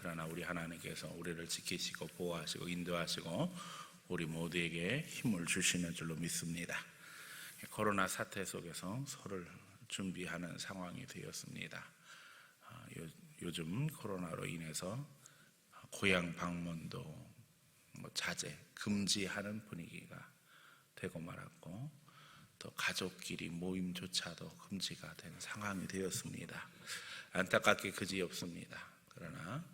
그러나 우리 하나님께서 우리를 지키시고 보호하시고 인도하시고 우리 모두에게 힘을 주시는 줄로 믿습니다. 코로나 사태 속에서 설을 준비하는 상황이 되었습니다. 요즘 코로나로 인해서 고향 방문도 자제, 금지하는 분위기가 되고 말았고, 또 가족끼리 모임조차도 금지가 된 상황이 되었습니다. 안타깝게 그지없습니다. 그러나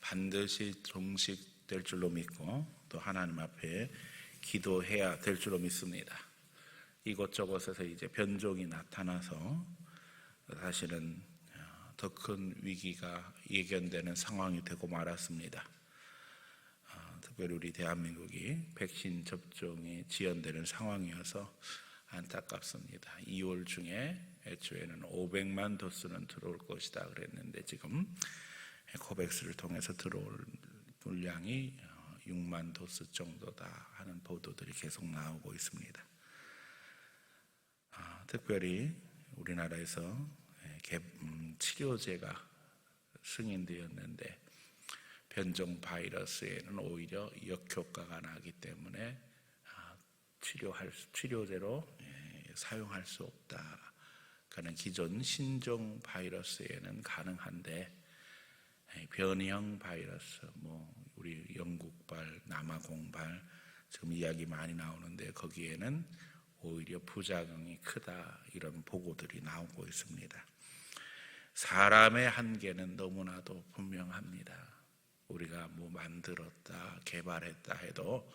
반드시 종식될 줄로 믿고 또 하나님 앞에 기도해야 될 줄로 믿습니다. 이곳저곳에서 이제 변종이 나타나서 사실은 더 큰 위기가 예견되는 상황이 되고 말았습니다. 특별히 우리 대한민국이 백신 접종이 지연되는 상황이어서 안타깝습니다. 2월 중에 애초에는 500만 도수는 들어올 것이다 그랬는데 지금 코백스를 통해서 들어올 분량이 6만 도수 정도다 하는 보도들이 계속 나오고 있습니다. 특별히 우리나라에서 치료제가 승인되었는데 변종 바이러스에는 오히려 역효과가 나기 때문에 치료제로 사용할 수 없다. 그는 기존 신종 바이러스에는 가능한데 변이형 바이러스, 우리 영국발, 남아공발 지금 이야기 많이 나오는데 거기에는 오히려 부작용이 크다 이런 보고들이 나오고 있습니다. 사람의 한계는 너무나도 분명합니다. 우리가 만들었다, 개발했다 해도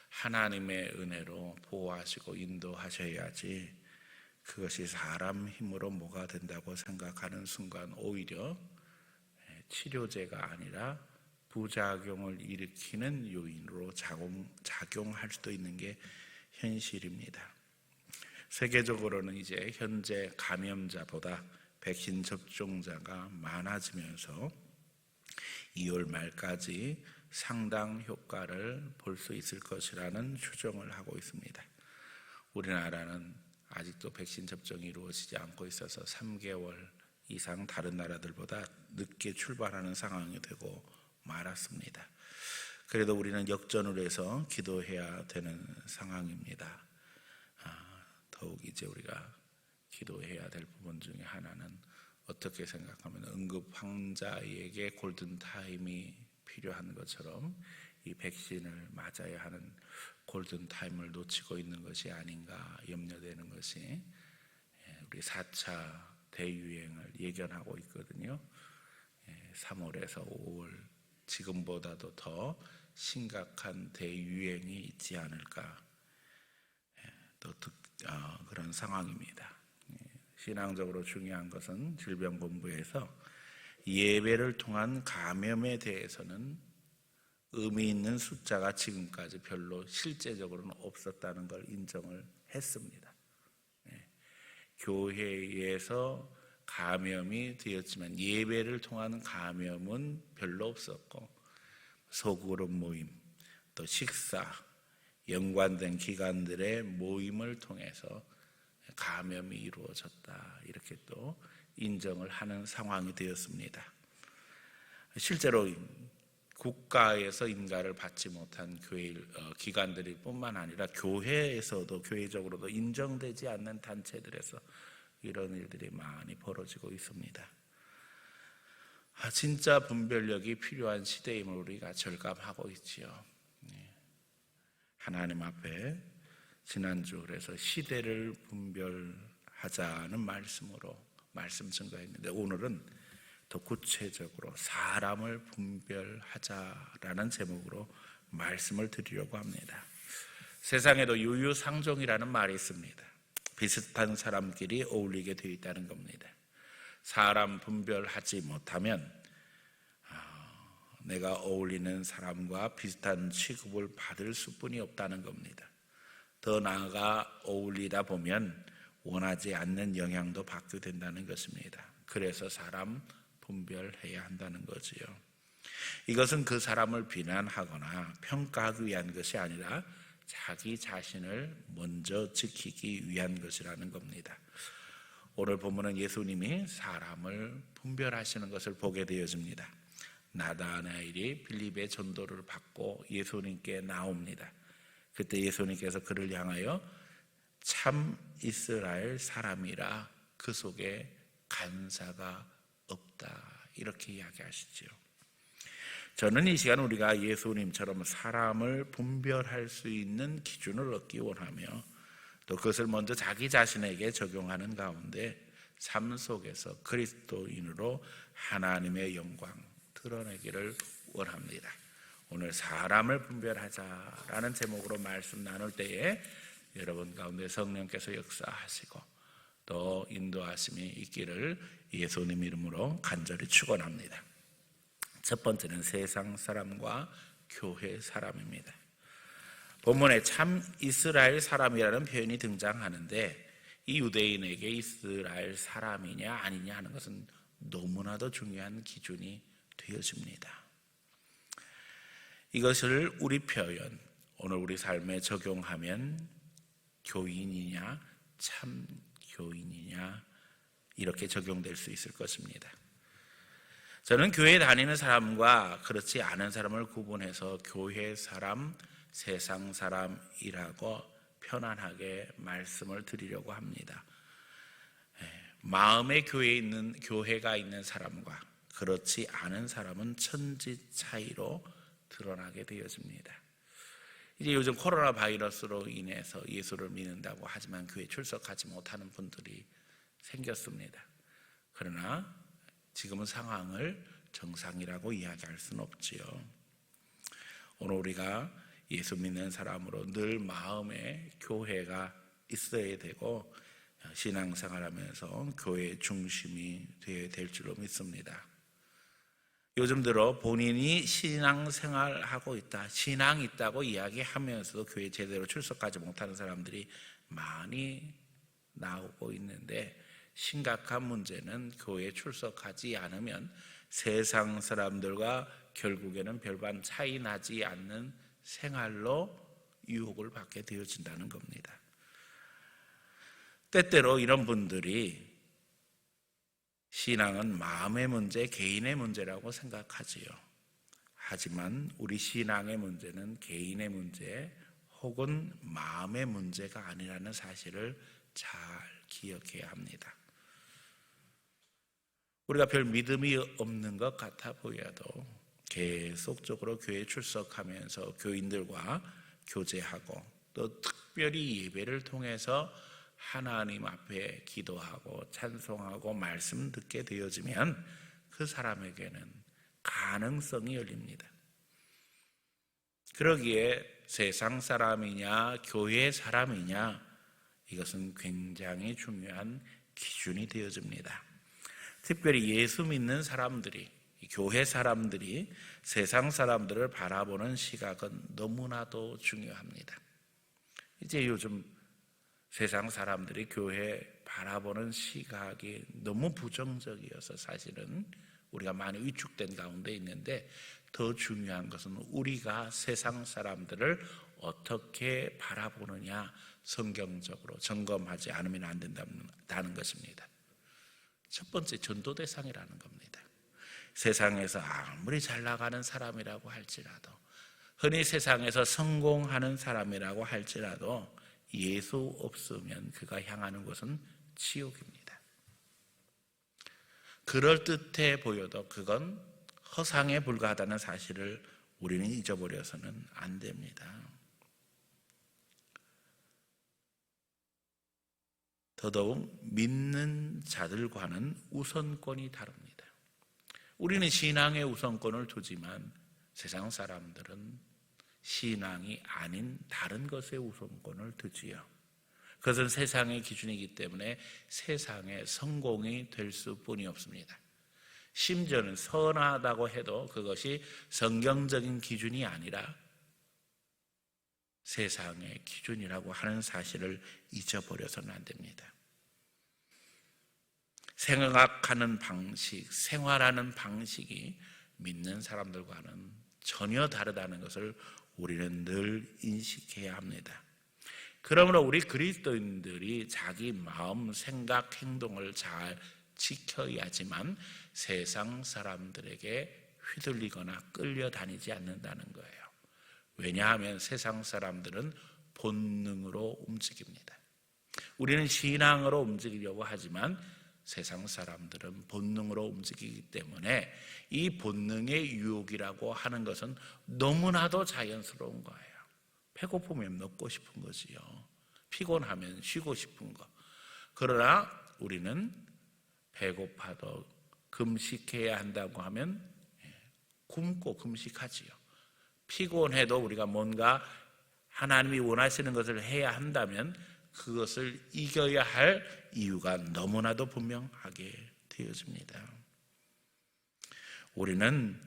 하나님의 은혜로 보호하시고 인도하셔야지 그것이 사람 힘으로 뭐가 된다고 생각하는 순간 오히려 치료제가 아니라 부작용을 일으키는 요인으로 작용할 수도 있는 게 현실입니다. 세계적으로는 이제 현재 감염자보다 백신 접종자가 많아지면서 2월 말까지 상당 효과를 볼 수 있을 것이라는 추정을 하고 있습니다. 우리나라는 아직도 백신 접종이 이루어지지 않고 있어서 3개월 이상 다른 나라들보다 늦게 출발하는 상황이 되고 말았습니다. 그래도 우리는 역전을 해서 기도해야 되는 상황입니다. 더욱 이제 우리가 기도해야 될 부분 중에 하나는 어떻게 생각하면 응급 환자에게 골든타임이 필요한 것처럼 이 백신을 맞아야 하는 골든타임을 놓치고 있는 것이 아닌가 염려되는 것이 우리 4차 대유행을 예견하고 있거든요. 3월에서 5월 지금보다도 더 심각한 대유행이 있지 않을까 또 그런 상황입니다. 신앙적으로 중요한 것은 질병본부에서 예배를 통한 감염에 대해서는 의미 있는 숫자가 지금까지 별로 실제적으로는 없었다는 걸 인정을 했습니다. 교회에서 감염이 되었지만 예배를 통한 감염은 별로 없었고 소그룹 모임, 또 식사, 연관된 기관들의 모임을 통해서 감염이 이루어졌다 이렇게 또 인정을 하는 상황이 되었습니다. 실제로 국가에서 인가를 받지 못한 기관들이 뿐만 아니라 교회에서도 교회적으로도 인정되지 않는 단체들에서 이런 일들이 많이 벌어지고 있습니다. 진짜 분별력이 필요한 시대임을 우리가 절감하고 있지요. 하나님 앞에 지난주 그래서 시대를 분별하자는 말씀으로 말씀 증거했는데 오늘은 더 구체적으로 사람을 분별하자라는 제목으로 말씀을 드리려고 합니다. 세상에도 유유상종이라는 말이 있습니다. 비슷한 사람끼리 어울리게 되어 있다는 겁니다. 사람 분별하지 못하면 내가 어울리는 사람과 비슷한 취급을 받을 수뿐이 없다는 겁니다. 더 나아가 어울리다 보면 원하지 않는 영향도 받게 된다는 것입니다. 그래서 사람 분별해야 한다는 거지요. 이것은 그 사람을 비난하거나 평가하기 위한 것이 아니라 자기 자신을 먼저 지키기 위한 것이라는 겁니다. 오늘 본문은 예수님이 사람을 분별하시는 것을 보게 되어집니다. 나다나엘이 빌립의 전도를 받고 예수님께 나옵니다. 그때 예수님께서 그를 향하여 참 이스라엘 사람이라 그 속에 간사가 없다 이렇게 이야기하시죠. 저는 이 시간 우리가 예수님처럼 사람을 분별할 수 있는 기준을 얻기 원하며 또 그것을 먼저 자기 자신에게 적용하는 가운데 삶 속에서 그리스도인으로 하나님의 영광 드러내기를 원합니다. 오늘 사람을 분별하자라는 제목으로 말씀 나눌 때에 여러분 가운데 성령께서 역사하시고 또 인도하심이 있기를 예수님 이름으로 간절히 축원합니다. 첫 번째는 세상 사람과 교회 사람입니다. 본문에 참 이스라엘 사람이라는 표현이 등장하는데 이 유대인에게 이스라엘 사람이냐 아니냐 하는 것은 너무나도 중요한 기준이 되어집니다. 이것을 우리 표현, 오늘 우리 삶에 적용하면 교인이냐 참 교인이냐 이렇게 적용될 수 있을 것입니다. 저는 교회 다니는 사람과 그렇지 않은 사람을 구분해서 교회 사람, 세상 사람이라고 편안하게 말씀을 드리려고 합니다. 마음의 교회가 있는 사람과 그렇지 않은 사람은 천지 차이로 드러나게 되어집니다. 이제 요즘 코로나 바이러스로 인해서 예수를 믿는다고 하지만 교회 출석하지 못하는 분들이 생겼습니다. 그러나 지금은 상황을 정상이라고 이야기할 수는 없지요. 오늘 우리가 예수 믿는 사람으로 늘 마음에 교회가 있어야 되고 신앙생활하면서 교회의 중심이 되어야 될 줄로 믿습니다. 요즘 들어 본인이 신앙생활하고 있다, 신앙이 있다고 이야기하면서도 교회 제대로 출석하지 못하는 사람들이 많이 나오고 있는데 심각한 문제는 교회에 출석하지 않으면 세상 사람들과 결국에는 별반 차이 나지 않는 생활로 유혹을 받게 되어진다는 겁니다. 때때로 이런 분들이 신앙은 마음의 문제, 개인의 문제라고 생각하지요. 하지만 우리 신앙의 문제는 개인의 문제 혹은 마음의 문제가 아니라는 사실을 잘 기억해야 합니다. 우리가 별 믿음이 없는 것 같아 보여도 계속적으로 교회에 출석하면서 교인들과 교제하고 또 특별히 예배를 통해서 하나님 앞에 기도하고 찬송하고 말씀 듣게 되어지면 그 사람에게는 가능성이 열립니다. 그러기에 세상 사람이냐 교회 사람이냐 이것은 굉장히 중요한 기준이 되어집니다. 특별히 예수 믿는 사람들이, 교회 사람들이 세상 사람들을 바라보는 시각은 너무나도 중요합니다. 이제 요즘 세상 사람들이 교회 바라보는 시각이 너무 부정적이어서 사실은 우리가 많이 위축된 가운데 있는데 더 중요한 것은 우리가 세상 사람들을 어떻게 바라보느냐 성경적으로 점검하지 않으면 안 된다는 것입니다. 첫 번째 전도 대상이라는 겁니다. 세상에서 아무리 잘 나가는 사람이라고 할지라도 흔히 세상에서 성공하는 사람이라고 할지라도 예수 없으면 그가 향하는 곳은 지옥입니다. 그럴듯해 보여도 그건 허상에 불과하다는 사실을 우리는 잊어버려서는 안 됩니다. 더더욱 믿는 자들과는 우선권이 다릅니다. 우리는 신앙의 우선권을 두지만 세상 사람들은 신앙이 아닌 다른 것의 우선권을 두지요. 그것은 세상의 기준이기 때문에 세상의 성공이 될 수뿐이 없습니다. 심지어는 선하다고 해도 그것이 성경적인 기준이 아니라 세상의 기준이라고 하는 사실을 잊어버려서는 안 됩니다. 생각하는 방식, 생활하는 방식이 믿는 사람들과는 전혀 다르다는 것을 우리는 늘 인식해야 합니다. 그러므로 우리 그리스도인들이 자기 마음, 생각, 행동을 잘 지켜야지만 세상 사람들에게 휘둘리거나 끌려다니지 않는다는 거예요. 왜냐하면 세상 사람들은 본능으로 움직입니다. 우리는 신앙으로 움직이려고 하지만 세상 사람들은 본능으로 움직이기 때문에 이 본능의 유혹이라고 하는 것은 너무나도 자연스러운 거예요. 배고프면 먹고 싶은 거지요. 피곤하면 쉬고 싶은 거. 그러나 우리는 배고파도 금식해야 한다고 하면 굶고 금식하지요. 피곤해도 우리가 뭔가 하나님이 원하시는 것을 해야 한다면 그것을 이겨야 할 이유가 너무나도 분명하게 되어집니다. 우리는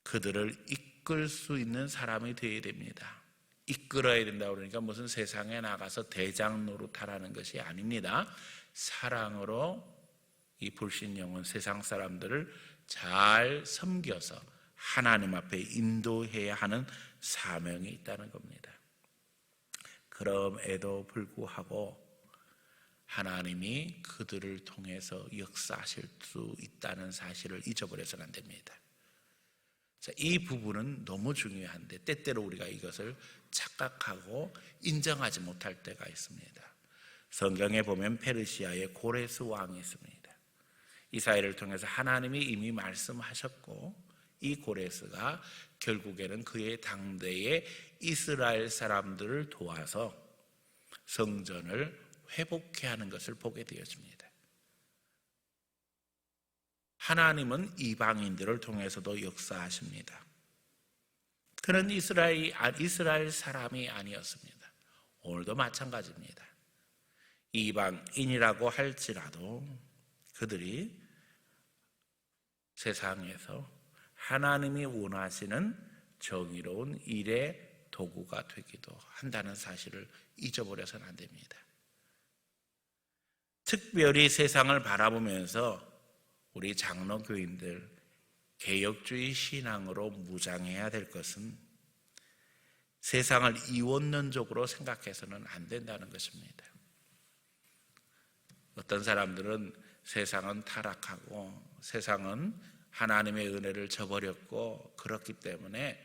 그들을 이끌 수 있는 사람이 되어야 됩니다. 이끌어야 된다고 그러니까 무슨 세상에 나가서 대장 노릇하라는 것이 아닙니다. 사랑으로 이 불신령은 세상 사람들을 잘 섬겨서 하나님 앞에 인도해야 하는 사명이 있다는 겁니다. 그럼에도 불구하고 하나님이 그들을 통해서 역사하실 수 있다는 사실을 잊어버려서는 안 됩니다. 자, 이 부분은 너무 중요한데 때때로 우리가 이것을 착각하고 인정하지 못할 때가 있습니다. 성경에 보면 페르시아의 고레스 왕이 있습니다. 이사야를 통해서 하나님이 이미 말씀하셨고 이 고레스가 결국에는 그의 당대의 이스라엘 사람들을 도와서 성전을 회복해 하는 것을 보게 되어집니다. 하나님은 이방인들을 통해서도 역사하십니다. 그는 이스라엘 사람이 아니었습니다. 오늘도 마찬가지입니다. 이방인이라고 할지라도 그들이 세상에서 하나님이 원하시는 정의로운 일의 도구가 되기도 한다는 사실을 잊어버려서는 안 됩니다. 특별히 세상을 바라보면서 우리 장로교인들 개혁주의 신앙으로 무장해야 될 것은 세상을 이원론적으로 생각해서는 안 된다는 것입니다. 어떤 사람들은 세상은 타락하고 세상은 하나님의 은혜를 저버렸고 그렇기 때문에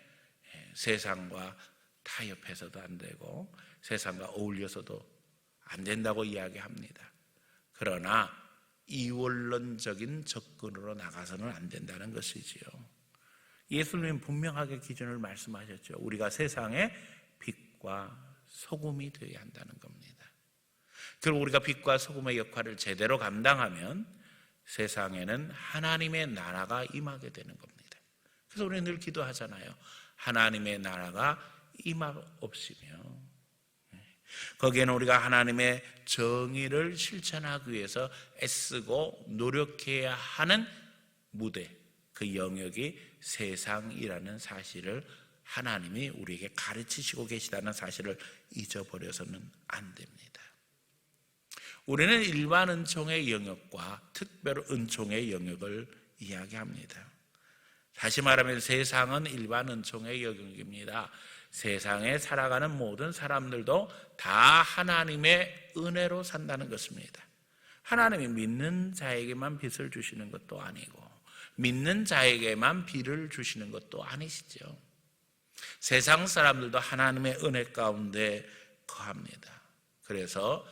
세상과 타협해서도 안 되고 세상과 어울려서도 안 된다고 이야기합니다. 그러나 이원론적인 접근으로 나가서는 안 된다는 것이지요. 예수님은 분명하게 기준을 말씀하셨죠. 우리가 세상의 빛과 소금이 되어야 한다는 겁니다. 결국 우리가 빛과 소금의 역할을 제대로 감당하면 세상에는 하나님의 나라가 임하게 되는 겁니다. 그래서 우리는 늘 기도하잖아요. 하나님의 나라가 임하옵시며 거기에는 우리가 하나님의 정의를 실천하기 위해서 애쓰고 노력해야 하는 무대, 그 영역이 세상이라는 사실을 하나님이 우리에게 가르치시고 계시다는 사실을 잊어버려서는 안 됩니다. 우리는 일반 은총의 영역과 특별 은총의 영역을 이야기합니다. 다시 말하면 세상은 일반 은총의 영역입니다. 세상에 살아가는 모든 사람들도 다 하나님의 은혜로 산다는 것입니다. 하나님이 믿는 자에게만 빚을 주시는 것도 아니고 믿는 자에게만 비를 주시는 것도 아니시죠. 세상 사람들도 하나님의 은혜 가운데 거합니다. 그래서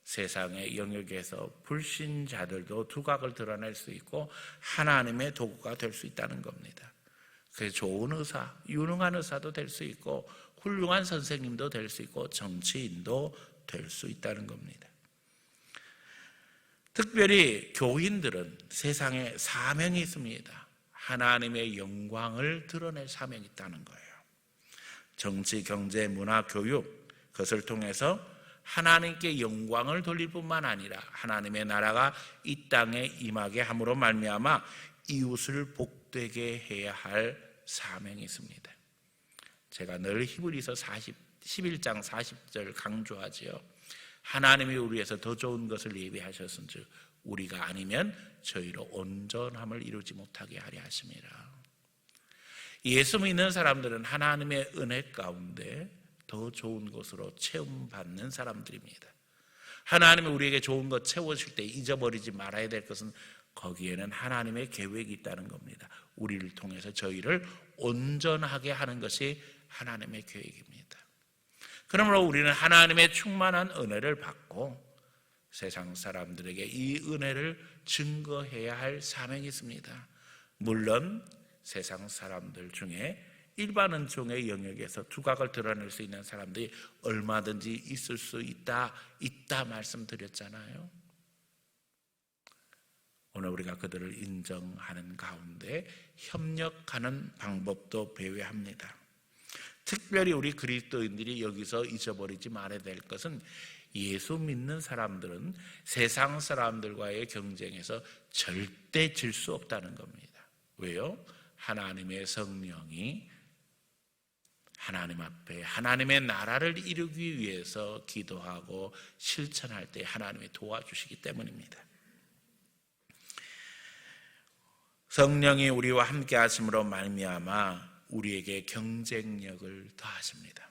세상의 영역에서 불신자들도 두각을 드러낼 수 있고 하나님의 도구가 될 수 있다는 겁니다. 그래서 좋은 의사, 유능한 의사도 될 수 있고 훌륭한 선생님도 될 수 있고 정치인도 될 수 있다는 겁니다. 특별히 교인들은 세상에 사명이 있습니다. 하나님의 영광을 드러낼 사명이 있다는 거예요. 정치, 경제, 문화, 교육 그것을 통해서 하나님께 영광을 돌릴 뿐만 아니라 하나님의 나라가 이 땅에 임하게 함으로 말미암아 이웃을 복되게 해야 할 사명이 있습니다. 제가 늘 히브리서 11장 40절 강조하지요. 하나님이 우리 위해서 더 좋은 것을 예비하셨은즉 우리가 아니면 저희로 온전함을 이루지 못하게 하려 하심이라. 예수 믿는 사람들은 하나님의 은혜 가운데 더 좋은 것으로 체험받는 사람들입니다. 하나님이 우리에게 좋은 것 채워줄 때 잊어버리지 말아야 될 것은 거기에는 하나님의 계획이 있다는 겁니다. 우리를 통해서 저희를 온전하게 하는 것이 하나님의 계획입니다. 그러므로 우리는 하나님의 충만한 은혜를 받고 세상 사람들에게 이 은혜를 증거해야 할 사명이 있습니다. 물론 세상 사람들 중에 일반 은총의 영역에서 두각을 드러낼 수 있는 사람들이 얼마든지 있을 수 있다 말씀드렸잖아요. 오늘 우리가 그들을 인정하는 가운데 협력하는 방법도 배회합니다. 특별히 우리 그리스도인들이 여기서 잊어버리지 말아야 될 것은 예수 믿는 사람들은 세상 사람들과의 경쟁에서 절대 질 수 없다는 겁니다. 왜요? 하나님의 성령이 하나님 앞에 하나님의 나라를 이루기 위해서 기도하고 실천할 때 하나님이 도와주시기 때문입니다. 성령이 우리와 함께 하심으로 말미암아 우리에게 경쟁력을 더하십니다.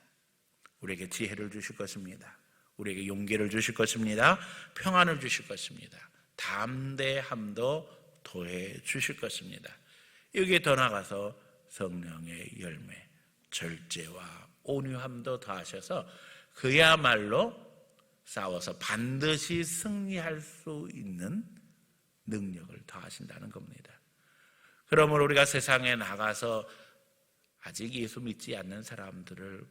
우리에게 지혜를 주실 것입니다. 우리에게 용기를 주실 것입니다. 평안을 주실 것입니다. 담대함도 더해 주실 것입니다. 여기에 더 나가서 성령의 열매, 절제와 온유함도 더하셔서 그야말로 싸워서 반드시 승리할 수 있는 능력을 더하신다는 겁니다. 그러므로 우리가 세상에 나가서 아직 예수 믿지 않는 사람들을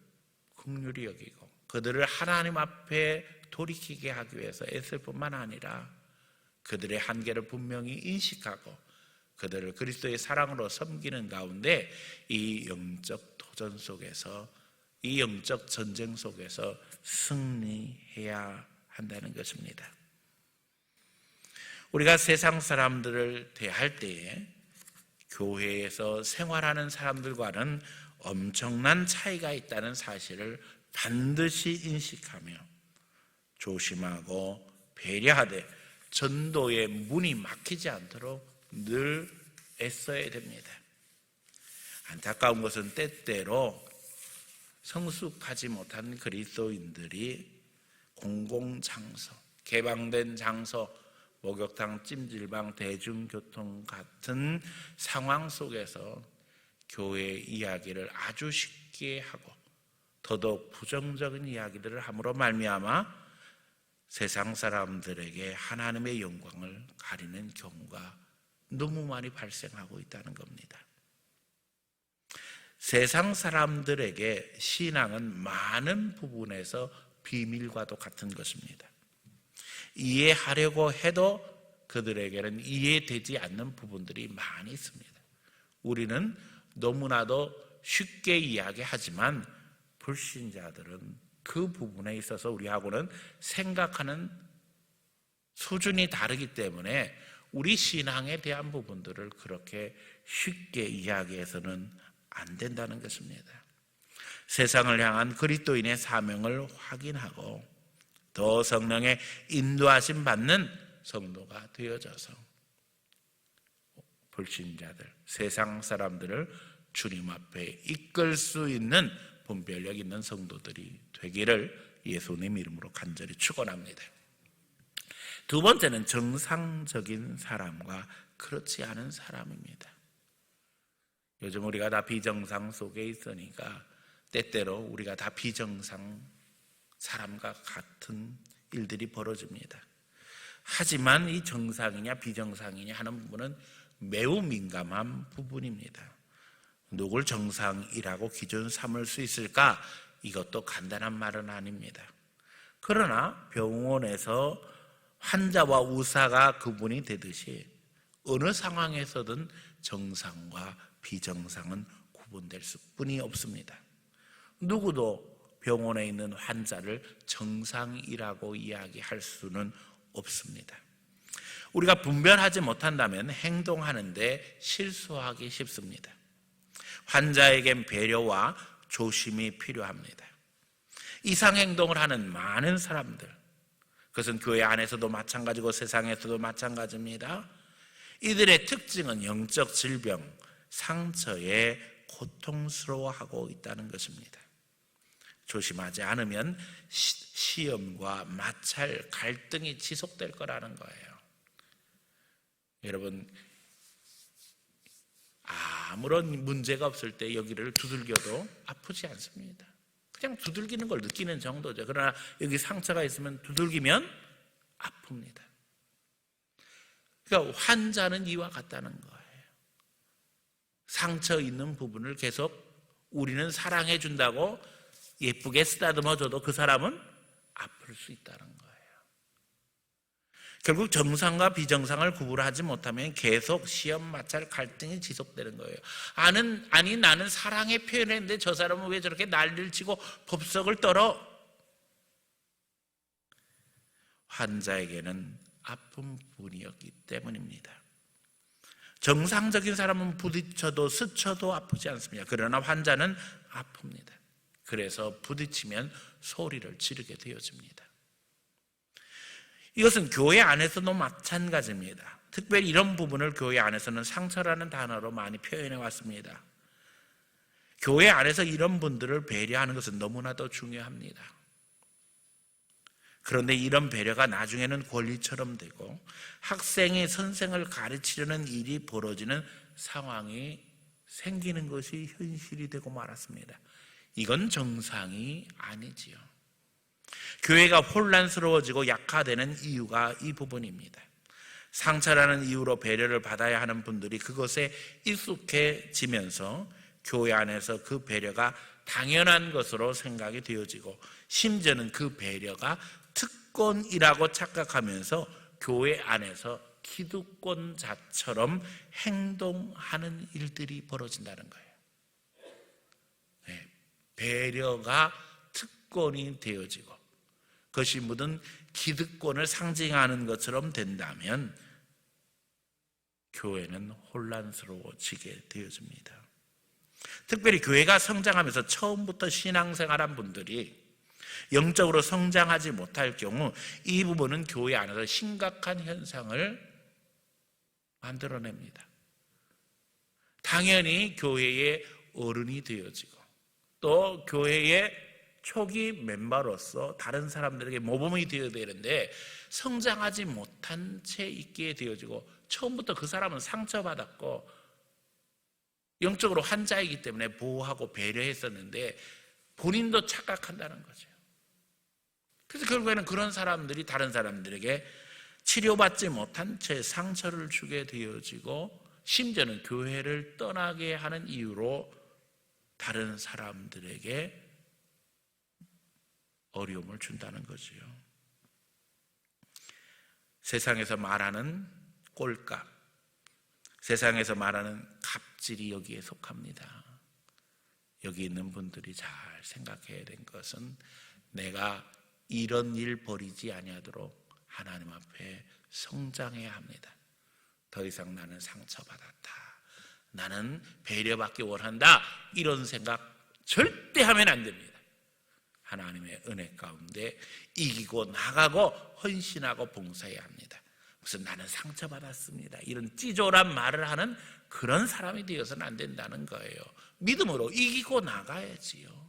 긍휼히 여기고 그들을 하나님 앞에 돌이키게 하기 위해서 애쓸 뿐만 아니라 그들의 한계를 분명히 인식하고 그들을 그리스도의 사랑으로 섬기는 가운데 이 영적 도전 속에서, 이 영적 전쟁 속에서 승리해야 한다는 것입니다. 우리가 세상 사람들을 대할 때에 교회에서 생활하는 사람들과는 엄청난 차이가 있다는 사실을 반드시 인식하며 조심하고 배려하되 전도의 문이 막히지 않도록 늘 애써야 됩니다. 안타까운 것은 때때로 성숙하지 못한 그리스도인들이 공공장소, 개방된 장소, 목욕탕, 찜질방, 대중교통 같은 상황 속에서 교회 이야기를 아주 쉽게 하고 더더욱 부정적인 이야기들을 함으로 말미암아 세상 사람들에게 하나님의 영광을 가리는 경우가 너무 많이 발생하고 있다는 겁니다. 세상 사람들에게 신앙은 많은 부분에서 비밀과도 같은 것입니다. 이해하려고 해도 그들에게는 이해되지 않는 부분들이 많이 있습니다. 우리는 너무나도 쉽게 이야기하지만 불신자들은 그 부분에 있어서 우리하고는 생각하는 수준이 다르기 때문에 우리 신앙에 대한 부분들을 그렇게 쉽게 이야기해서는 안 된다는 것입니다. 세상을 향한 그리스도인의 사명을 확인하고 더 성령의 인도하심 받는 성도가 되어져서 불신자들, 세상 사람들을 주님 앞에 이끌 수 있는 분별력 있는 성도들이 되기를 예수님 이름으로 간절히 축원합니다. 두 번째는 정상적인 사람과 그렇지 않은 사람입니다. 요즘 우리가 다 비정상 속에 있으니까 때때로 우리가 다 비정상 사람과 같은 일들이 벌어집니다. 하지만 이 정상이냐 비정상이냐 하는 부분은 매우 민감한 부분입니다. 누굴 정상이라고 기준 삼을 수 있을까? 이것도 간단한 말은 아닙니다. 그러나 병원에서 환자와 의사가 구분이 되듯이 어느 상황에서든 정상과 비정상은 구분될 수뿐이 없습니다. 누구도 병원에 있는 환자를 정상이라고 이야기할 수는 없습니다. 우리가 분별하지 못한다면 행동하는데 실수하기 쉽습니다. 환자에겐 배려와 조심이 필요합니다. 이상행동을 하는 많은 사람들, 그것은 교회 안에서도 마찬가지고 세상에서도 마찬가지입니다. 이들의 특징은 영적 질병, 상처에 고통스러워하고 있다는 것입니다. 조심하지 않으면 시험과 마찰, 갈등이 지속될 거라는 거예요. 여러분, 아무런 문제가 없을 때 여기를 두들겨도 아프지 않습니다. 그냥 두들기는 걸 느끼는 정도죠. 그러나 여기 상처가 있으면 두들기면 아픕니다. 그러니까 환자는 이와 같다는 거예요. 상처 있는 부분을 계속 우리는 사랑해 준다고 예쁘게 쓰다듬어 줘도 그 사람은 아플 수 있다는 거예요. 결국 정상과 비정상을 구분하지 못하면 계속 시험 마찰 갈등이 지속되는 거예요. 아니 나는 사랑에 표현했는데 저 사람은 왜 저렇게 난리를 치고 법석을 떨어? 환자에게는 아픈 부분이었기 때문입니다. 정상적인 사람은 부딪혀도 스쳐도 아프지 않습니다. 그러나 환자는 아픕니다. 그래서 부딪히면 소리를 지르게 되어집니다. 이것은 교회 안에서도 마찬가지입니다. 특별히 이런 부분을 교회 안에서는 상처라는 단어로 많이 표현해 왔습니다. 교회 안에서 이런 분들을 배려하는 것은 너무나도 중요합니다. 그런데 이런 배려가 나중에는 권리처럼 되고 학생이 선생을 가르치려는 일이 벌어지는 상황이 생기는 것이 현실이 되고 말았습니다. 이건 정상이 아니지요. 교회가 혼란스러워지고 약화되는 이유가 이 부분입니다. 상처라는 이유로 배려를 받아야 하는 분들이 그것에 익숙해지면서 교회 안에서 그 배려가 당연한 것으로 생각이 되어지고 심지어는 그 배려가 특권이라고 착각하면서 교회 안에서 기득권자처럼 행동하는 일들이 벌어진다는 거예요. 배려가 특권이 되어지고 그것이 모든 기득권을 상징하는 것처럼 된다면 교회는 혼란스러워지게 되어집니다. 특별히 교회가 성장하면서 처음부터 신앙생활한 분들이 영적으로 성장하지 못할 경우 이 부분은 교회 안에서 심각한 현상을 만들어냅니다. 당연히 교회의 어른이 되어지고 또 교회의 초기 멤버로서 다른 사람들에게 모범이 되어야 되는데 성장하지 못한 채 있게 되어지고 처음부터 그 사람은 상처받았고 영적으로 환자이기 때문에 보호하고 배려했었는데 본인도 착각한다는 거죠. 그래서 결국에는 그런 사람들이 다른 사람들에게 치료받지 못한 채 상처를 주게 되어지고 심지어는 교회를 떠나게 하는 이유로 다른 사람들에게 어려움을 준다는 거지요. 세상에서 말하는 꼴값, 세상에서 말하는 갑질이 여기에 속합니다. 여기 있는 분들이 잘 생각해야 될 것은 내가 이런 일 벌이지 아니하도록 하나님 앞에 성장해야 합니다. 더 이상 나는 상처받았다, 나는 배려받기 원한다, 이런 생각 절대 하면 안 됩니다. 하나님의 은혜 가운데 이기고 나가고 헌신하고 봉사해야 합니다. 무슨 나는 상처받았습니다, 이런 찌졸한 말을 하는 그런 사람이 되어서는 안 된다는 거예요. 믿음으로 이기고 나가야지요.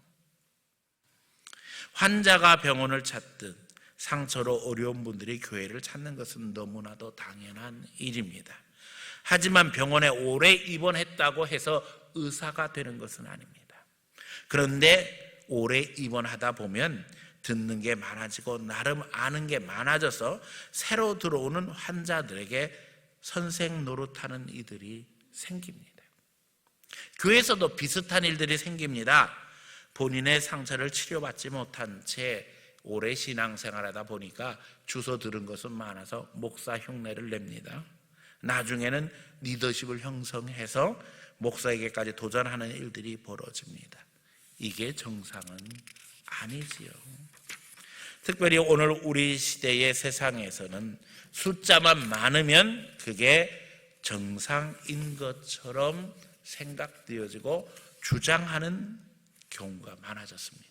환자가 병원을 찾듯 상처로 어려운 분들이 교회를 찾는 것은 너무나도 당연한 일입니다. 하지만 병원에 오래 입원했다고 해서 의사가 되는 것은 아닙니다. 그런데 오래 입원하다 보면 듣는 게 많아지고 나름 아는 게 많아져서 새로 들어오는 환자들에게 선생 노릇하는 이들이 생깁니다. 교회에서도 비슷한 일들이 생깁니다. 본인의 상처를 치료받지 못한 채 오래 신앙생활하다 보니까 주워 들은 것은 많아서 목사 흉내를 냅니다. 나중에는 리더십을 형성해서 목사에게까지 도전하는 일들이 벌어집니다. 이게 정상은 아니지요. 특별히 오늘 우리 시대의 세상에서는 숫자만 많으면 그게 정상인 것처럼 생각되어지고 주장하는 경우가 많아졌습니다.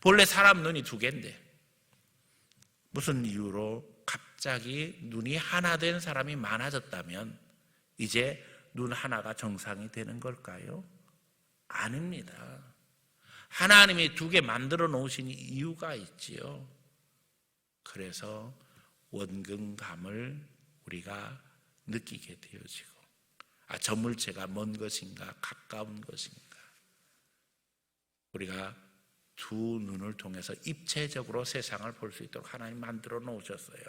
본래 사람 눈이 두 개인데 무슨 이유로 갑자기 눈이 하나 된 사람이 많아졌다면 이제 눈 하나가 정상이 되는 걸까요? 아닙니다. 하나님이 두 개 만들어 놓으신 이유가 있지요. 그래서 원근감을 우리가 느끼게 되어지고, 저 물체가 먼 것인가 가까운 것인가, 우리가 두 눈을 통해서 입체적으로 세상을 볼 수 있도록 하나님 만들어 놓으셨어요.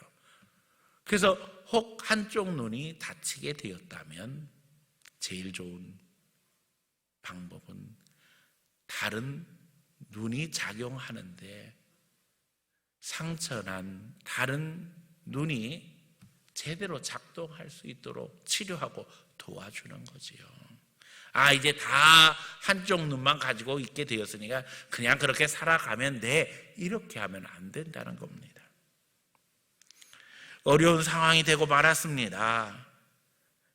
그래서 혹 한쪽 눈이 다치게 되었다면 제일 좋은 방법은 다른 눈이 작용하는데 상처난 다른 눈이 제대로 작동할 수 있도록 치료하고 도와주는 거지요. 이제 다 한쪽 눈만 가지고 있게 되었으니까 그냥 그렇게 살아가면 돼, 이렇게 하면 안 된다는 겁니다. 어려운 상황이 되고 말았습니다.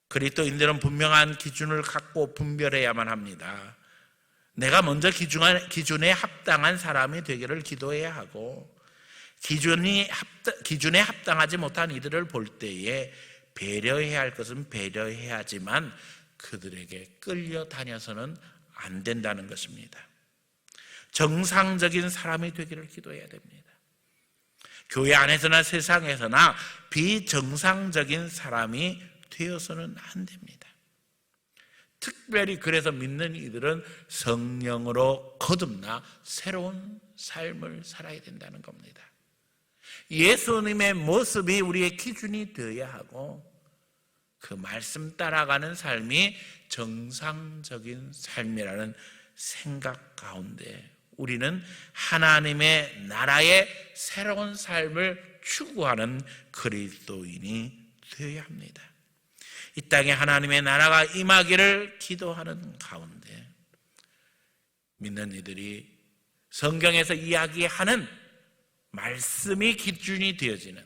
그리스도인들은 분명한 기준을 갖고 분별해야만 합니다. 내가 먼저 기준에 합당한 사람이 되기를 기도해야 하고, 기준에 합당하지 못한 이들을 볼 때에 배려해야 할 것은 배려해야 하지만 그들에게 끌려다녀서는 안 된다는 것입니다. 정상적인 사람이 되기를 기도해야 됩니다. 교회 안에서나 세상에서나 비정상적인 사람이 되어서는 안 됩니다. 특별히 그래서 믿는 이들은 성령으로 거듭나 새로운 삶을 살아야 된다는 겁니다. 예수님의 모습이 우리의 기준이 되어야 하고, 그 말씀 따라가는 삶이 정상적인 삶이라는 생각 가운데 우리는 하나님의 나라의 새로운 삶을 추구하는 그리스도인이 되어야 합니다. 이 땅에 하나님의 나라가 임하기를 기도하는 가운데 믿는 이들이 성경에서 이야기하는 말씀이 기준이 되어지는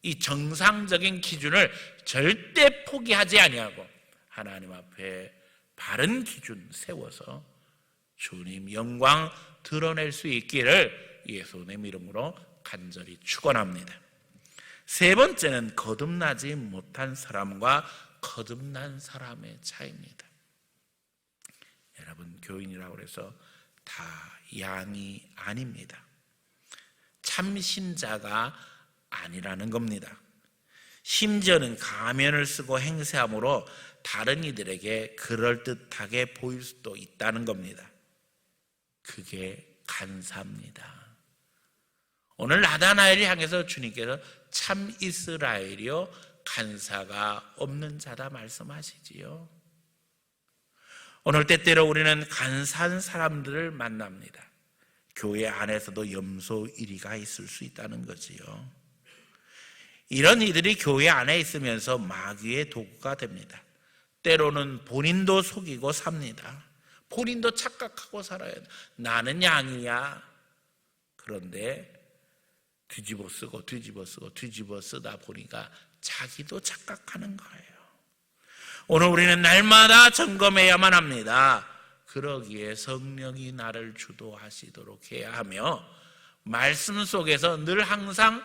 이 정상적인 기준을 절대 포기하지 아니하고 하나님 앞에 바른 기준 세워서 주님 영광 드러낼 수 있기를 예수님의 이름으로 간절히 축원합니다. 세 번째는 거듭나지 못한 사람과 거듭난 사람의 차이입니다. 여러분, 교인이라고 해서 다 양이 아닙니다. 참신자가 아니라는 겁니다. 심지어는 가면을 쓰고 행세함으로 다른 이들에게 그럴듯하게 보일 수도 있다는 겁니다. 그게 간사입니다. 오늘 나다나엘을 향해서 주님께서 참 이스라엘이요 간사가 없는 자다 말씀하시지요. 오늘 때때로 우리는 간사한 사람들을 만납니다. 교회 안에서도 염소 1위가 있을 수 있다는 거지요. 이런 이들이 교회 안에 있으면서 마귀의 도구가 됩니다. 때로는 본인도 속이고 삽니다. 본인도 착각하고 살아요. 나는 양이야. 그런데 뒤집어 쓰다 보니까 자기도 착각하는 거예요. 오늘 우리는 날마다 점검해야만 합니다. 그러기에 성령이 나를 주도하시도록 해야 하며 말씀 속에서 늘 항상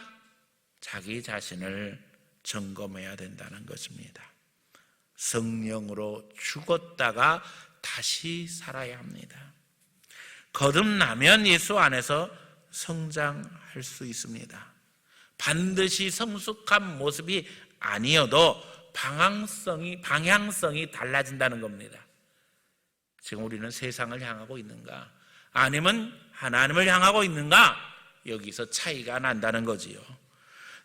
자기 자신을 점검해야 된다는 것입니다. 성령으로 죽었다가 다시 살아야 합니다. 거듭나면 예수 안에서 성장할 수 있습니다. 반드시 성숙한 모습이 아니어도 방향성이 달라진다는 겁니다. 지금 우리는 세상을 향하고 있는가? 아니면 하나님을 향하고 있는가? 여기서 차이가 난다는 거지요.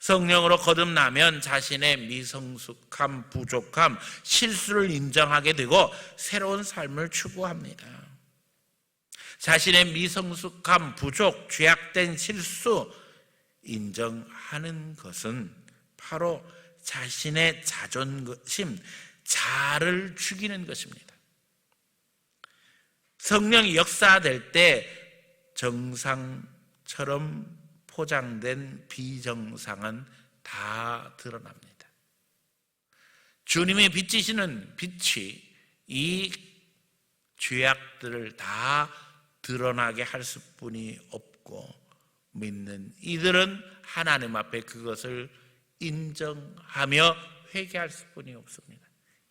성령으로 거듭나면 자신의 미성숙함, 부족함, 실수를 인정하게 되고 새로운 삶을 추구합니다. 자신의 미성숙함, 부족, 죄악된 실수 인정하는 것은 바로 자신의 자존심, 자아를 죽이는 것입니다. 성령이 역사될 때 정상처럼 포장된 비정상은 다 드러납니다. 주님이 비치시는 빛이 이 죄악들을 다 드러나게 할 수뿐이 없고 믿는 이들은 하나님 앞에 그것을 인정하며 회개할 수뿐이 없습니다.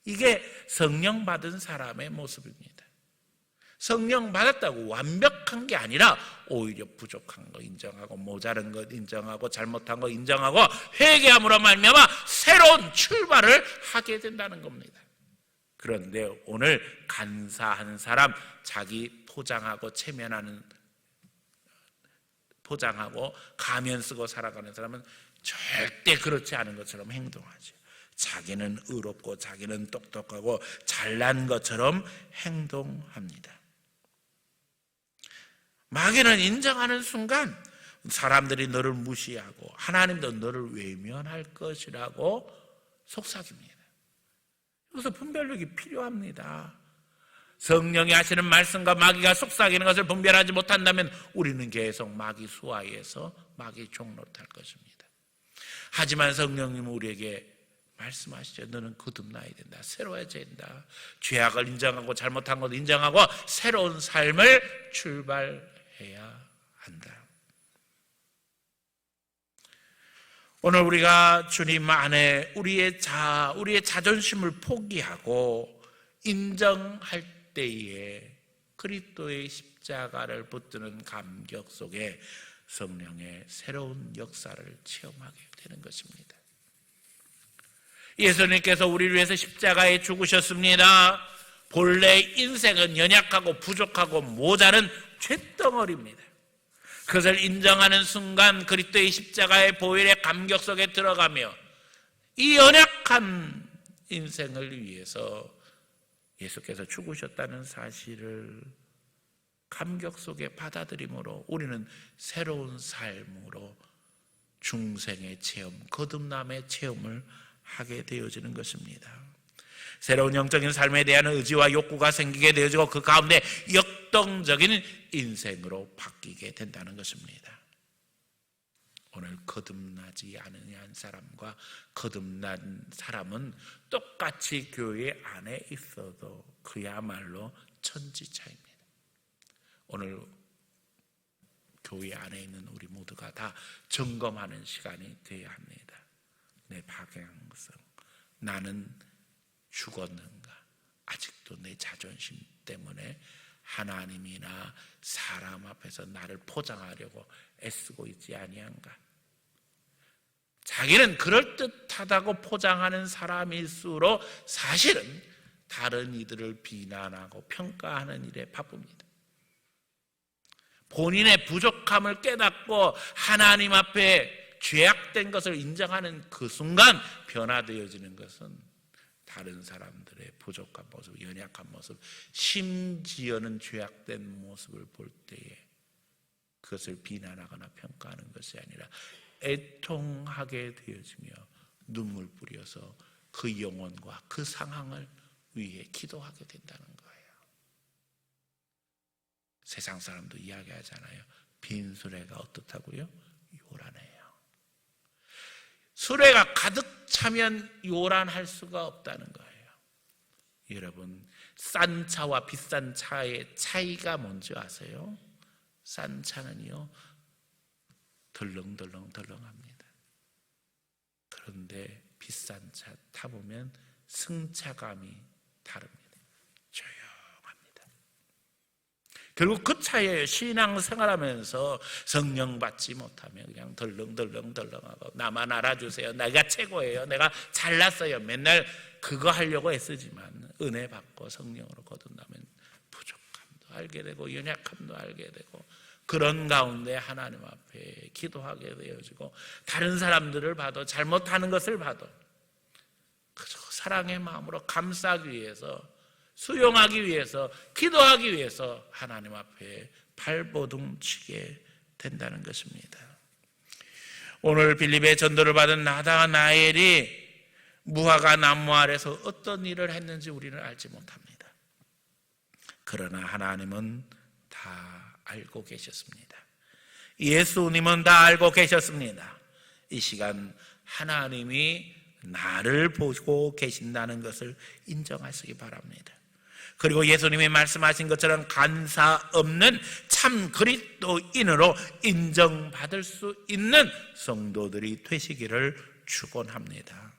이게 성령 받은 사람의 모습입니다. 성령 받았다고 완벽한 게 아니라 오히려 부족한 거 인정하고 모자란 것 인정하고 잘못한 거 인정하고 회개함으로 말미암아 새로운 출발을 하게 된다는 겁니다. 그런데 오늘 간사한 사람, 자기 포장하고 체면하는, 포장하고 가면 쓰고 살아가는 사람은 절대 그렇지 않은 것처럼 행동하죠. 자기는 의롭고 자기는 똑똑하고 잘난 것처럼 행동합니다. 마귀는 인정하는 순간 사람들이 너를 무시하고 하나님도 너를 외면할 것이라고 속삭입니다. 그래서 분별력이 필요합니다. 성령이 하시는 말씀과 마귀가 속삭이는 것을 분별하지 못한다면 우리는 계속 마귀 수하에서 마귀 종노릇할 것입니다. 하지만 성령님은 우리에게 말씀하시죠. 너는 거듭나야 된다. 새로워져야 된다. 죄악을 인정하고 잘못한 것을 인정하고 새로운 삶을 출발해야 한다. 오늘 우리가 주님 안에 우리의 자존심을 포기하고 인정할 때에 그리스도의 십자가를 붙드는 감격 속에 성령의 새로운 역사를 체험하게 되는 것입니다. 예수님께서 우리를 위해서 십자가에 죽으셨습니다. 본래 인생은 연약하고 부족하고 모자른 쇳덩어리입니다. 그것을 인정하는 순간 그리스도의 십자가의 보혈의 감격 속에 들어가며 이 연약한 인생을 위해서 예수께서 죽으셨다는 사실을 감격 속에 받아들임으로 우리는 새로운 삶으로 중생의 체험, 거듭남의 체험을 하게 되어지는 것입니다. 새로운 영적인 삶에 대한 의지와 욕구가 생기게 되어지고 그 가운데 역동적인 인생으로 바뀌게 된다는 것입니다. 오늘 거듭나지 않은 사람과 거듭난 사람은 똑같이 교회 안에 있어도 그야말로 천지차이입니다. 오늘 교회 안에 있는 우리 모두가 다 점검하는 시간이 되어야 합니다. 내 방향성, 나는 죽었는가? 아직도 내 자존심 때문에 하나님이나 사람 앞에서 나를 포장하려고 애쓰고 있지 아니한가? 자기는 그럴듯하다고 포장하는 사람일수록 사실은 다른 이들을 비난하고 평가하는 일에 바쁩니다. 본인의 부족함을 깨닫고 하나님 앞에 죄악된 것을 인정하는 그 순간 변화되어지는 것은 다른 사람들의 부족한 모습, 연약한 모습, 심지어는 죄악된 모습을 볼 때에 그것을 비난하거나 평가하는 것이 아니라 애통하게 되어지며 눈물 뿌려서 그 영혼과 그 상황을 위해 기도하게 된다는 거예요. 세상 사람도 이야기하잖아요. 빈 수레가 어떻다고요? 요란해요. 수레가 가득 차면 요란할 수가 없다는 거예요. 여러분, 싼 차와 비싼 차의 차이가 뭔지 아세요? 싼 차는요 덜렁덜렁합니다. 그런데 비싼 차 타보면 승차감이 다릅니다. 조용합니다. 결국 그 차에 신앙생활하면서 성령 받지 못하면 그냥 덜렁덜렁하고 나만 알아주세요, 내가 최고예요, 내가 잘났어요, 맨날 그거 하려고 애쓰지만 은혜 받고 성령으로 거듭나면 부족함도 알게 되고 연약함도 알게 되고 그런 가운데 하나님 앞에 기도하게 되어지고 다른 사람들을 봐도 잘못하는 것을 봐도 그저 사랑의 마음으로 감싸기 위해서 수용하기 위해서 기도하기 위해서 하나님 앞에 발버둥 치게 된다는 것입니다. 오늘 빌립의 전도를 받은 나다나엘이 무화과 나무 아래서 어떤 일을 했는지 우리는 알지 못합니다. 그러나 하나님은 다 알고 계셨습니다. 예수님은 다 알고 계셨습니다. 이 시간 하나님이 나를 보고 계신다는 것을 인정하시기 바랍니다. 그리고 예수님이 말씀하신 것처럼 간사 없는 참 그리스도인으로 인정받을 수 있는 성도들이 되시기를 축원합니다.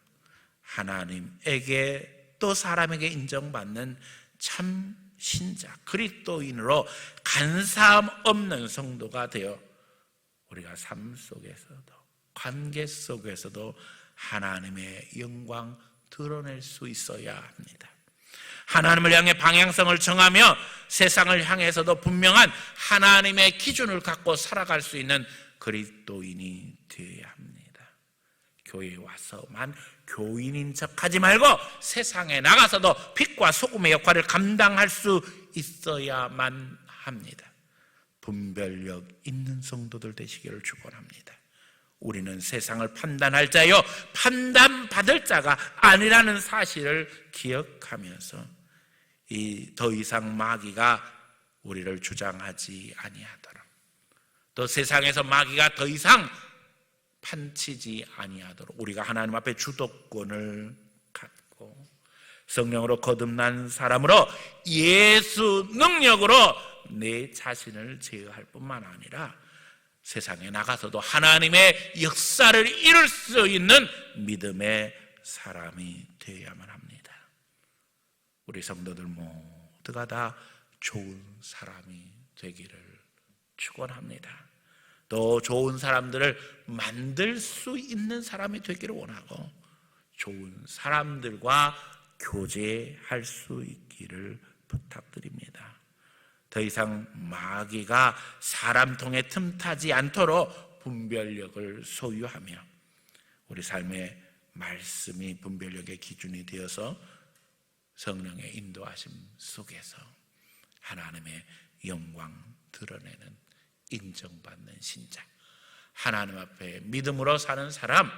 하나님에게 또 사람에게 인정받는 참 신자, 그리스도인으로 간사함 없는 성도가 되어 우리가 삶 속에서도, 관계 속에서도 하나님의 영광 드러낼 수 있어야 합니다. 하나님을 향해 방향성을 정하며 세상을 향해서도 분명한 하나님의 기준을 갖고 살아갈 수 있는 그리스도인이 되어야 합니다. 교회에 와서만 교인인 척하지 말고 세상에 나가서도 빛과 소금의 역할을 감당할 수 있어야만 합니다. 분별력 있는 성도들 되시기를 축원합니다. 우리는 세상을 판단할 자요 판단받을 자가 아니라는 사실을 기억하면서 더 이상 마귀가 우리를 주장하지 아니하도록, 또 세상에서 마귀가 더 이상 판치지 아니하도록 우리가 하나님 앞에 주도권을 갖고 성령으로 거듭난 사람으로 예수 능력으로 내 자신을 제어할 뿐만 아니라 세상에 나가서도 하나님의 역사를 이룰 수 있는 믿음의 사람이 되어야만 합니다. 우리 성도들 모두가 다 좋은 사람이 되기를 축원합니다. 또 좋은 사람들을 만들 수 있는 사람이 되기를 원하고 좋은 사람들과 교제할 수 있기를 부탁드립니다. 더 이상 마귀가 사람 통해 틈타지 않도록 분별력을 소유하며 우리 삶의 말씀이 분별력의 기준이 되어서 성령의 인도하심 속에서 하나님의 영광 드러내는, 인정받는 신자, 하나님 앞에 믿음으로 사는 사람,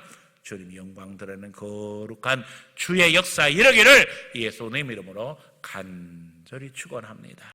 주님 영광 드러내는 거룩한 주의 역사 이르기를 예수님 이름으로 간절히 축원합니다.